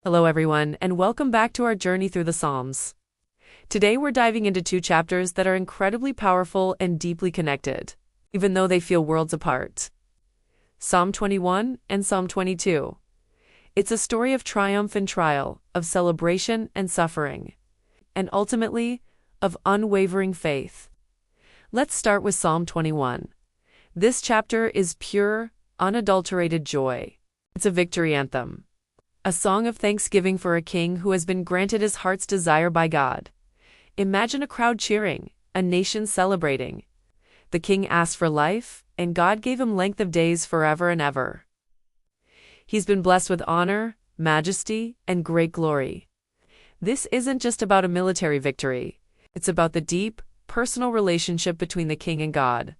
Hello, everyone, and welcome back to our journey through the Psalms. Today, we're diving into two chapters that are incredibly powerful and deeply connected, even though they feel worlds apart. Psalm 21 and Psalm 22. It's a story of triumph and trial, of celebration and suffering, and ultimately, of unwavering faith. Let's start with Psalm 21. This chapter is pure, unadulterated joy. It's a victory anthem. A song of thanksgiving for a king who has been granted his heart's desire by God. Imagine a crowd cheering, a nation celebrating. The king asked for life, and God gave him length of days forever and ever. He's been blessed with honor, majesty, and great glory. This isn't just about a military victory. It's about the deep, personal relationship between the king and God.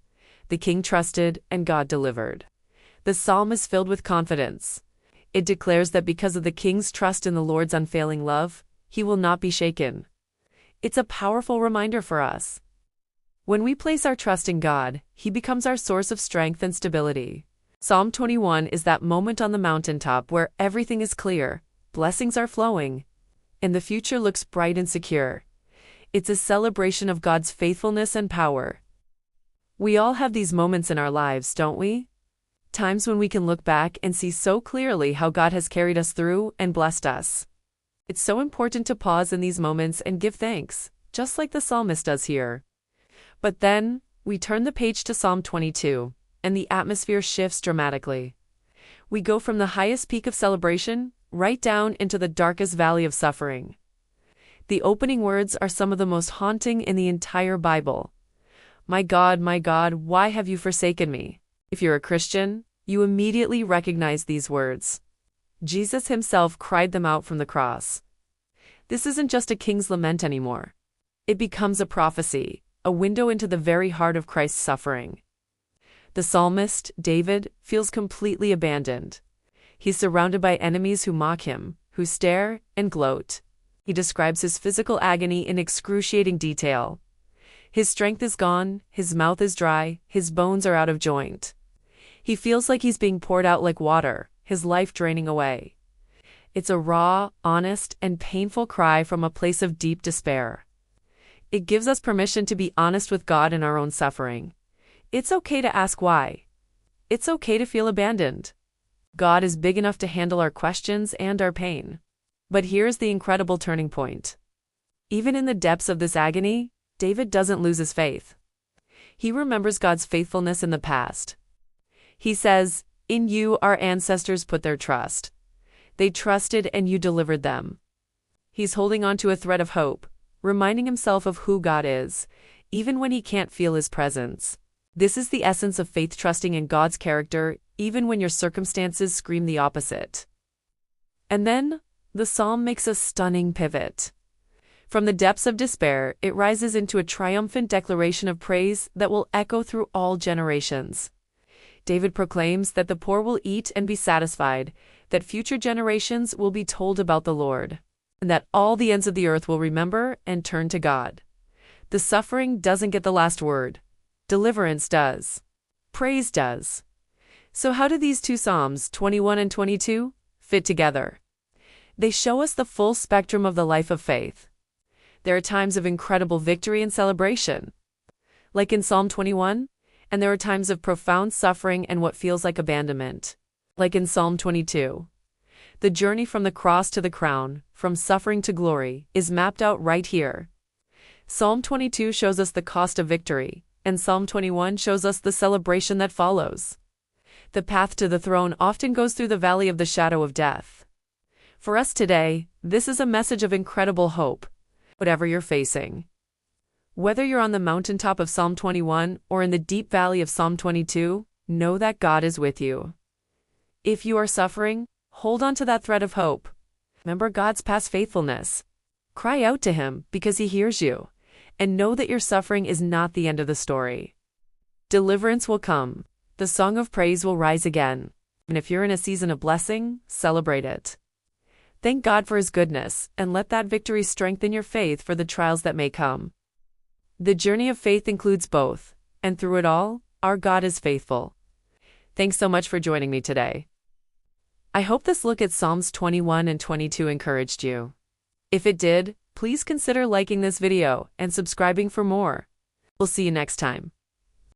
The king trusted, and God delivered. The psalm is filled with confidence. It declares that because of the king's trust in the Lord's unfailing love, he will not be shaken. It's a powerful reminder for us. When we place our trust in God, he becomes our source of strength and stability. Psalm 21 is that moment on the mountaintop where everything is clear, blessings are flowing, and the future looks bright and secure. It's a celebration of God's faithfulness and power. We all have these moments in our lives, don't we? Times when we can look back and see so clearly how God has carried us through and blessed us. It's so important to pause in these moments and give thanks, just like the psalmist does here. But then, we turn the page to Psalm 22, and the atmosphere shifts dramatically. We go from the highest peak of celebration, right down into the darkest valley of suffering. The opening words are some of the most haunting in the entire Bible. My God, why have you forsaken me? If you're a Christian, you immediately recognize these words. Jesus himself cried them out from the cross. This isn't just a king's lament anymore. It becomes a prophecy, a window into the very heart of Christ's suffering. The psalmist, David, feels completely abandoned. He's surrounded by enemies who mock him, who stare and gloat. He describes his physical agony in excruciating detail. His strength is gone, his mouth is dry, his bones are out of joint. He feels like he's being poured out like water, his life draining away. It's a raw, honest, and painful cry from a place of deep despair. It gives us permission to be honest with God in our own suffering. It's okay to ask why. It's okay to feel abandoned. God is big enough to handle our questions and our pain. But here's the incredible turning point. Even in the depths of this agony, David doesn't lose his faith. He remembers God's faithfulness in the past. He says, "In you our ancestors put their trust. They trusted and you delivered them." He's holding on to a thread of hope, reminding himself of who God is, even when he can't feel his presence. This is the essence of faith, trusting in God's character, even when your circumstances scream the opposite. And then, the psalm makes a stunning pivot. From the depths of despair, it rises into a triumphant declaration of praise that will echo through all generations. David proclaims that the poor will eat and be satisfied, that future generations will be told about the Lord, and that all the ends of the earth will remember and turn to God. The suffering doesn't get the last word. Deliverance does. Praise does. So how do these two Psalms, 21 and 22, fit together? They show us the full spectrum of the life of faith. There are times of incredible victory and celebration, like in Psalm 21, and there are times of profound suffering and what feels like abandonment, like in Psalm 22. The journey from the cross to the crown, from suffering to glory, is mapped out right here. Psalm 22 shows us the cost of victory, and Psalm 21 shows us the celebration that follows. The path to the throne often goes through the valley of the shadow of death. For us today, this is a message of incredible hope. Whatever you're facing. Whether you're on the mountaintop of Psalm 21 or in the deep valley of Psalm 22, know that God is with you. If you are suffering, hold on to that thread of hope. Remember God's past faithfulness. Cry out to him because he hears you, and know that your suffering is not the end of the story. Deliverance will come. The song of praise will rise again. And if you're in a season of blessing, celebrate it. Thank God for his goodness, and let that victory strengthen your faith for the trials that may come. The journey of faith includes both, and through it all, our God is faithful. Thanks so much for joining me today. I hope this look at Psalms 21 and 22 encouraged you. If it did, please consider liking this video and subscribing for more. We'll see you next time.